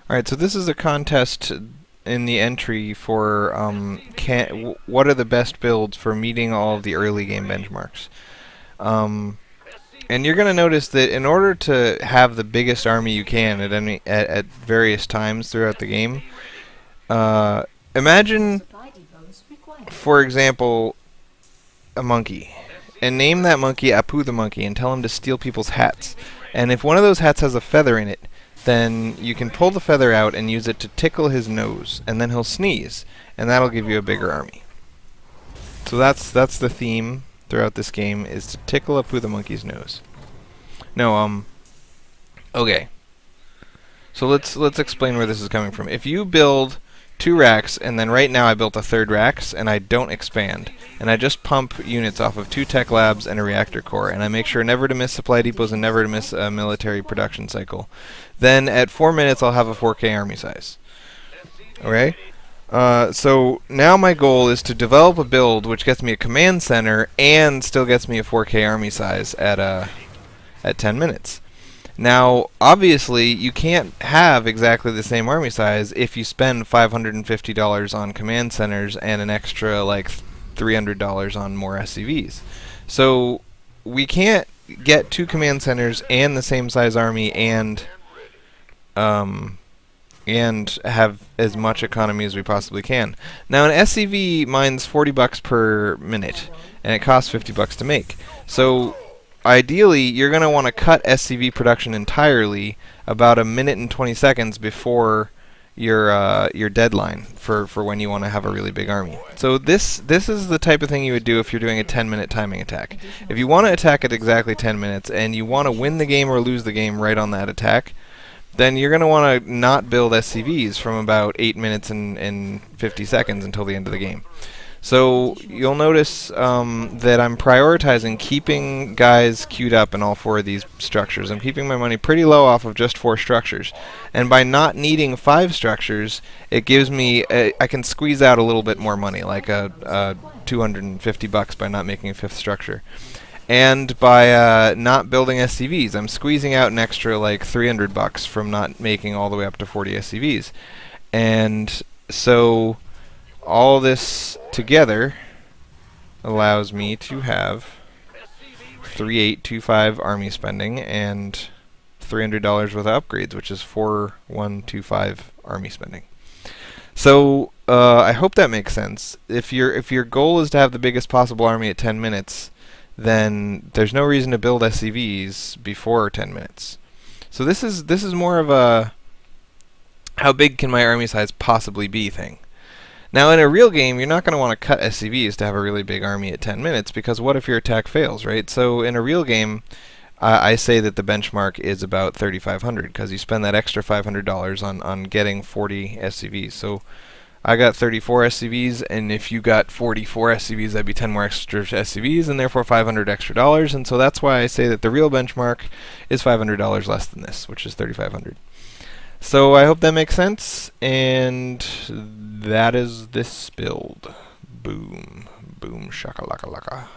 Alright, so this is a contest in the entry for what are the best builds for meeting all of the early game benchmarks. And you're going to notice that in order to have the biggest army you can at various times throughout the game, imagine, for example, a monkey, and name that monkey Apu the monkey and tell him to steal people's hats. And if one of those hats has a feather in it, then you can pull the feather out and use it to tickle his nose, and then he'll sneeze, and that'll give you a bigger army. So that's the theme throughout this game, is to tickle Apu the monkey's nose. No, okay. So let's explain where this is coming from. If you build 2 racks, and then right now I built a 3rd racks, and I don't expand, and I just pump units off of 2 tech labs and a reactor core, and I make sure never to miss supply depots and never to miss a military production cycle, then at 4 minutes I'll have a 4K army size. Okay? So now my goal is to develop a build which gets me a command center and still gets me a 4K army size at 10 minutes. Now, obviously, you can't have exactly the same army size if you spend $550 on command centers and an extra, like, $300 on more SCVs. So, we can't get 2 command centers and the same size army and have as much economy as we possibly can. Now, an SCV mines $40 per minute, and it costs $50 to make. So, ideally, you're going to want to cut SCV production entirely about 1 minute and 20 seconds before your deadline for when you want to have a really big army. So this is the type of thing you would do if you're doing a 10-minute timing attack. If you want to attack at exactly 10 minutes and you want to win the game or lose the game right on that attack, then you're going to want to not build SCVs from about 8 minutes and 50 seconds until the end of the game. So you'll notice that I'm prioritizing keeping guys queued up in all 4 of these structures. I'm keeping my money pretty low off of just 4 structures. And by not needing 5 structures, it gives me, I can squeeze out a little bit more money, like $250 by not making a 5th structure. And by not building SCVs, I'm squeezing out an extra like $300 from not making all the way up to 40 SCVs. And so all this together allows me to have 3825 army spending and $300 worth of upgrades, which is 4125 army spending. So I hope that makes sense. If your goal is to have the biggest possible army at 10 minutes, then there's no reason to build SCVs before 10 minutes. So this is more of a how big can my army size possibly be thing. Now, in a real game, you're not going to want to cut SCVs to have a really big army at 10 minutes, because what if your attack fails, right? So in a real game, I say that the benchmark is about 3,500, because you spend that extra $500 on getting 40 SCVs. So I got 34 SCVs, and if you got 44 SCVs, that'd be 10 more extra SCVs, and therefore $500 extra dollars. And so that's why I say that the real benchmark is $500 less than this, which is 3,500. So I hope that makes sense, and that is this build. Boom. Boom shakalaka laka.